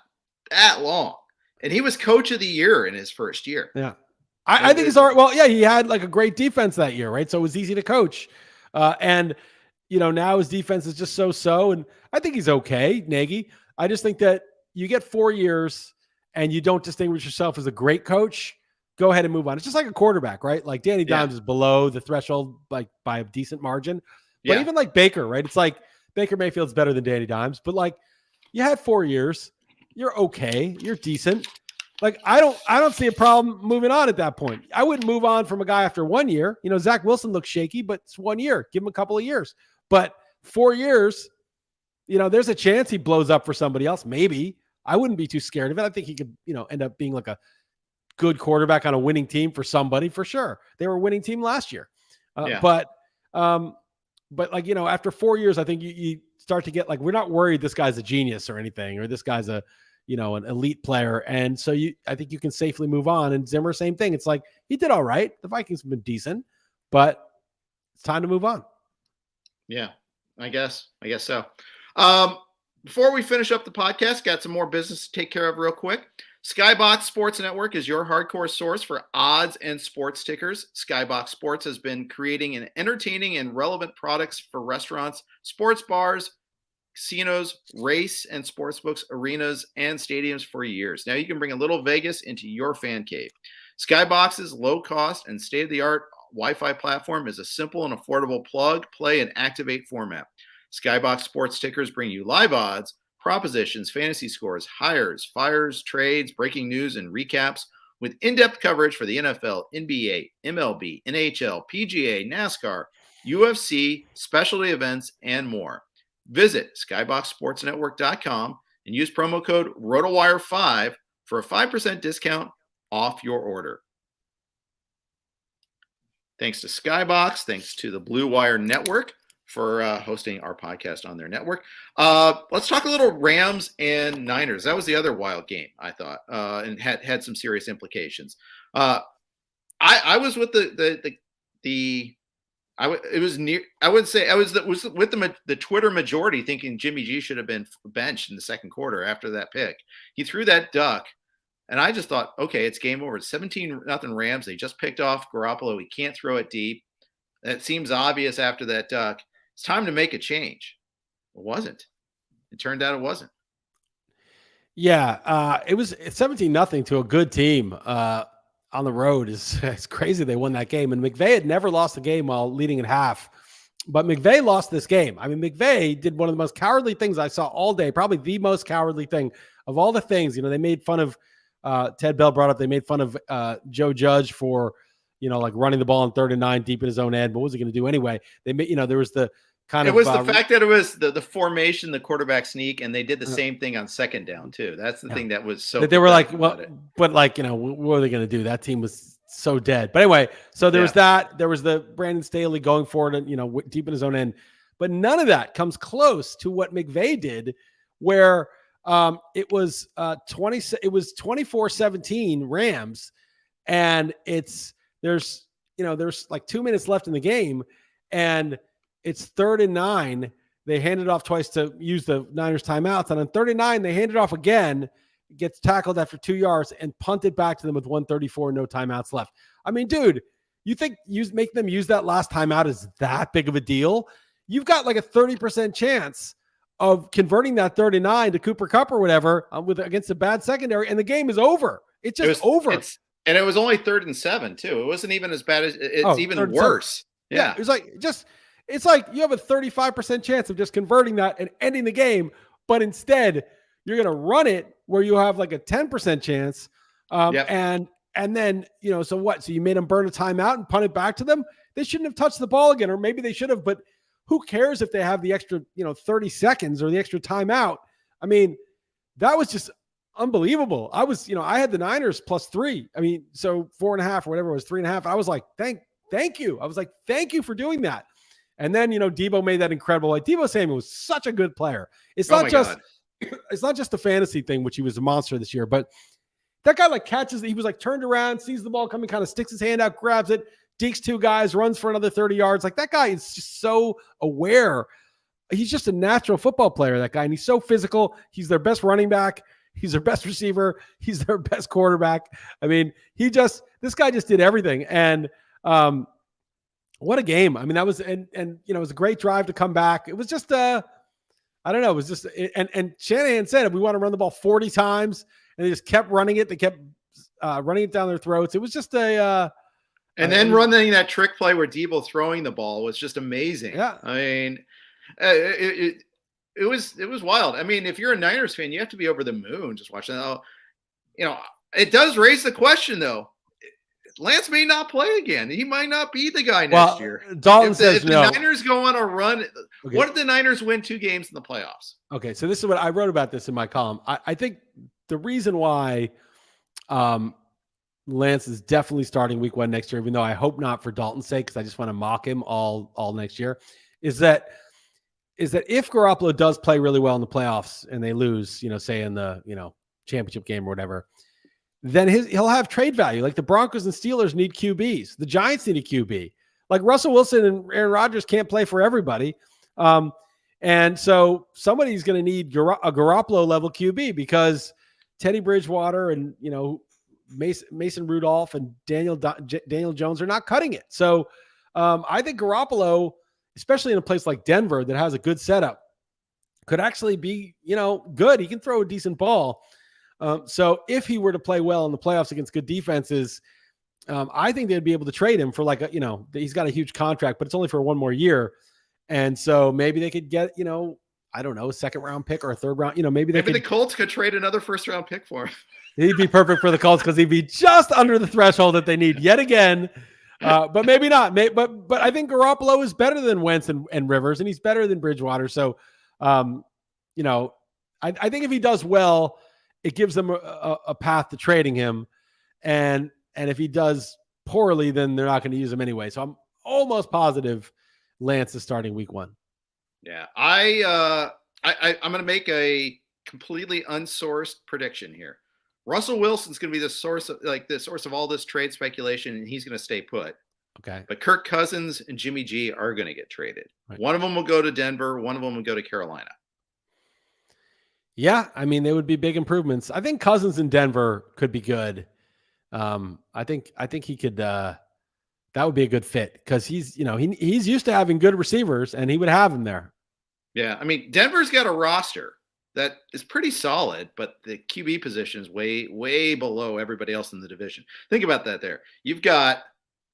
that long, and he was coach of the year in his first year. Yeah, I think it's all right. Well, yeah, he had like a great defense that year, right? So it was easy to coach, and now his defense is just so, and I think he's okay, Nagy. I just think that you get 4 years and you don't distinguish yourself as a great coach, go ahead and move on. It's just like a quarterback, right? Like Danny Dimes is below the threshold, like by a decent margin. But even like Baker, right? It's like Baker Mayfield's better than Danny Dimes, but like you had 4 years, you're okay, you're decent. Like I don't see a problem moving on at that point. I wouldn't move on from a guy after 1 year. Zach Wilson looks shaky, but it's 1 year. Give him a couple of years. But 4 years, there's a chance he blows up for somebody else. Maybe. I wouldn't be too scared of it. I think he could, end up being like a good quarterback on a winning team for somebody, for sure. They were a winning team last year. But like, after 4 years, I think you start to get like, we're not worried this guy's a genius or anything, or this guy's a, an elite player. And so I think you can safely move on. And Zimmer, same thing. It's like, he did all right. The Vikings have been decent, but it's time to move on. Yeah, I guess so. Before we finish up the podcast, got some more business to take care of real quick. Skybox Sports Network is your hardcore source for odds and sports tickers. Skybox Sports has been creating an entertaining and relevant products for restaurants, sports bars, casinos, race and sportsbooks, arenas, and stadiums for years. Now you can bring a little Vegas into your fan cave. Skybox's low-cost and state-of-the-art Wi-Fi platform is a simple and affordable plug, play, and activate format. Skybox Sports tickers bring you live odds, propositions, fantasy scores, hires, fires, trades, breaking news, and recaps with in-depth coverage for the NFL, NBA, MLB, NHL, PGA, NASCAR, UFC, specialty events, and more. Visit skyboxsportsnetwork.com and use promo code ROTOWIRE5 for a 5% discount off your order. Thanks to Skybox. Thanks to the Blue Wire Network for hosting our podcast on their network. Let's talk a little Rams and Niners. That was the other wild game, I thought, and had some serious implications. I was with I was with the Twitter majority thinking Jimmy G should have been benched in the second quarter after that pick. He threw that duck, and I just thought, okay, it's game over. It's 17-0 Rams. They just picked off Garoppolo. He can't throw it deep. That seems obvious after that duck. It's time to make a change. It wasn't. It turned out it wasn't. Yeah, it was 17-0 to a good team. On the road it's crazy they won that game. And McVay had never lost a game while leading at half, but McVay lost this game. I mean, McVay did one of the most cowardly things I saw all day, probably the most cowardly thing of all the things. They made fun of Ted Bell brought up, they made fun of Joe Judge for, like running the ball on 3rd and 9 deep in his own end. But what was he going to do anyway? They made, there was the kind it of. It was the fact that it was the formation, the quarterback sneak, and they did the same thing on second down too. That's the thing that was so. That they were like, well, but what are they going to do? That team was so dead. But anyway, so there was that. There was the Brandon Staley going forward and deep in his own end. But none of that comes close to what McVay did, where it was 24-17 Rams, and there's like 2 minutes left in the game, and it's 3rd and 9. They handed off twice to use the Niners timeouts, and on 3rd and 9 they handed off again, gets tackled after 2 yards, and punted back to them with 1:34, no timeouts left. I mean, dude, you think make them use that last timeout is that big of a deal? You've got like a 30% chance of converting that 3rd and 9 to Cooper Kupp or whatever against a bad secondary, and the game is over. It's just over. And it was only 3rd and 7 too. It wasn't even as bad as it's even worse. Yeah. It was it's like you have a 35% chance of just converting that and ending the game, but instead you're going to run it where you have like a 10% chance. And then, so what? So you made them burn a timeout and punt it back to them. They shouldn't have touched the ball again, or maybe they should have, but who cares if they have the extra, 30 seconds or the extra timeout? I mean, that was just unbelievable. I was, I had the Niners +3. I mean, so 4.5 or whatever it was, 3.5. I was like, thank you. I was like, thank you for doing that. And then, Debo made that incredible. Like Debo Samuel was such a good player. It's not just the fantasy thing, which he was a monster this year, but that guy catches it. He was turned around, sees the ball coming, kind of sticks his hand out, grabs it, dekes 2 guys, runs for another 30 yards. Like that guy is just so aware. He's just a natural football player, that guy. And he's so physical. He's their best running back. He's their best receiver. He's their best quarterback. I mean, this guy just did everything. And, what a game. I mean, that was, and it was a great drive to come back. It was just, I don't know. It was just, and Shanahan said, we want to run the ball 40 times, and they just kept running it. They kept running it down their throats. It was just and then running that trick play where Debo throwing the ball was just amazing. Yeah. I mean, it was wild. I mean, if you're a Niners fan, you have to be over the moon just watching that. It does raise the question though. Lance may not play again. He might not be the guy next year. Dalton says no. If the Niners go on a run, what if the Niners win 2 games in the playoffs? Okay, so this is what I wrote about this in my column. I think the reason why Lance is definitely starting week 1 next year, even though I hope not for Dalton's sake, because I just want to mock him all next year, is that if Garoppolo does play really well in the playoffs and they lose, say in the championship game or whatever, then he'll have trade value. Like the Broncos and Steelers need QBs. The Giants need a QB. Like Russell Wilson and Aaron Rodgers can't play for everybody. And so somebody's going to need a Garoppolo level QB because Teddy Bridgewater and, Mason Rudolph and Daniel Jones are not cutting it. So I think Garoppolo, especially in a place like Denver that has a good setup, could actually be, good. He can throw a decent ball. So if he were to play well in the playoffs against good defenses, I think they'd be able to trade him for he's got a huge contract, but it's only for one more year. And so maybe they could get, I don't know, a second round pick or a third round, maybe the Colts could trade another first round pick for him. He'd be perfect for the Colts because he'd be just under the threshold that they need yet again. But maybe not. But I think Garoppolo is better than Wentz and Rivers, and he's better than Bridgewater. So, I think if he does well, it gives them a path to trading him. And if he does poorly, then they're not going to use him anyway. So I'm almost positive Lance is starting week 1. Yeah. I'm going to make a completely unsourced prediction here. Russell Wilson's going to be the source of all this trade speculation, and he's going to stay put. Okay. But Kirk Cousins and Jimmy G are going to get traded. Right. One of them will go to Denver. One of them will go to Carolina. Yeah. I mean, they would be big improvements. I think Cousins in Denver could be good. I think he could, that would be a good fit because he's used to having good receivers and he would have him there. Yeah. I mean, Denver's got a roster that is pretty solid, but the QB position is way, way below everybody else in the division. Think about that there. You've got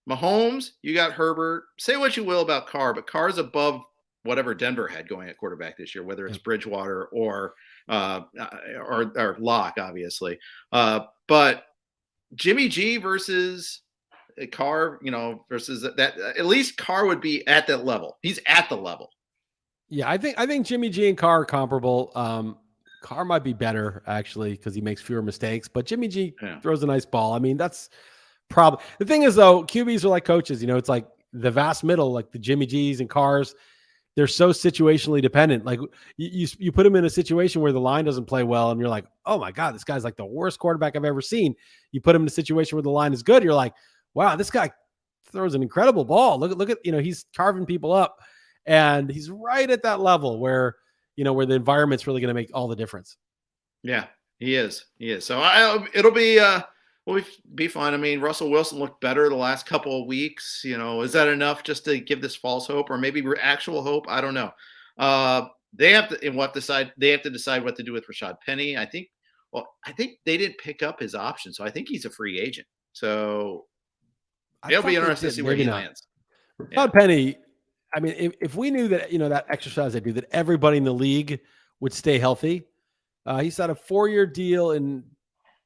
Mahomes, you got Herbert. Say what you will about Carr, but Carr's above whatever Denver had going at quarterback this year, whether it's Bridgewater or Locke, obviously. But Jimmy G versus Carr, versus that, at least Carr would be at that level. He's at the level. Yeah, I think Jimmy G and Carr are comparable. Carr might be better actually because he makes fewer mistakes, but Jimmy G throws a nice ball. I mean, that's probably the thing is though, QBs are like coaches. It's like the vast middle, like the Jimmy G's and Carrs. They're so situationally dependent. Like you put him in a situation where the line doesn't play well, and you're like, oh my God, this guy's like the worst quarterback I've ever seen. You put him in a situation where the line is good, you're like, wow, this guy throws an incredible ball. Look at he's carving people up. And he's right at that level where the environment's really going to make all the difference. Yeah, he is. So it'll be, we'll be fine. I mean, Russell Wilson looked better the last couple of weeks. Is that enough just to give this false hope or maybe actual hope? I don't know. They have to decide what to do with Rashad Penny. I think they didn't pick up his option. So I think he's a free agent. So it'll be interesting to see where he lands. Rashad Penny. I mean, if we knew that, that exercise they do, that everybody in the league would stay healthy. He's had a 4-year deal in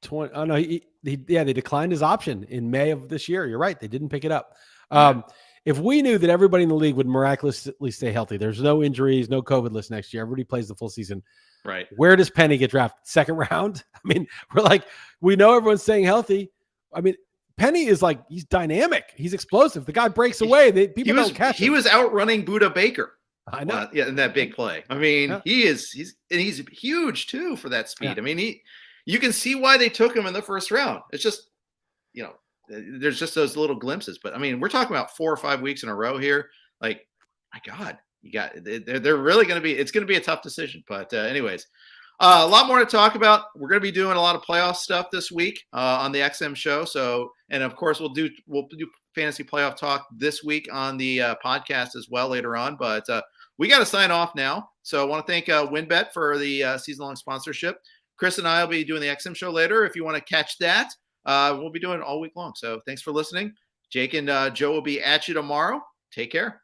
20. Oh no, they declined his option in May of this year. You're right. They didn't pick it up. If we knew that everybody in the league would miraculously stay healthy, there's no injuries, no COVID list next year. Everybody plays the full season. Right. Where does Penny get drafted? Second round? I mean, we know everyone's staying healthy. I mean, Penny is he's dynamic. He's explosive. The guy breaks away. People don't catch him. He was outrunning Buda Baker. I know. In that big play. I mean, he's huge too for that speed. Yeah. I mean, you can see why they took him in the first round. It's just, there's just those little glimpses. But I mean, we're talking about 4 or 5 weeks in a row here. Like, my God, they're really going to be. It's going to be a tough decision. But anyways. A lot more to talk about. We're going to be doing a lot of playoff stuff this week on the XM show. So, and of course, we'll do fantasy playoff talk this week on the podcast as well later on. But we got to sign off now. So I want to thank WinBet for the season-long sponsorship. Chris and I will be doing the XM show later. If you want to catch that, we'll be doing it all week long. So thanks for listening. Jake and Joe will be at you tomorrow. Take care.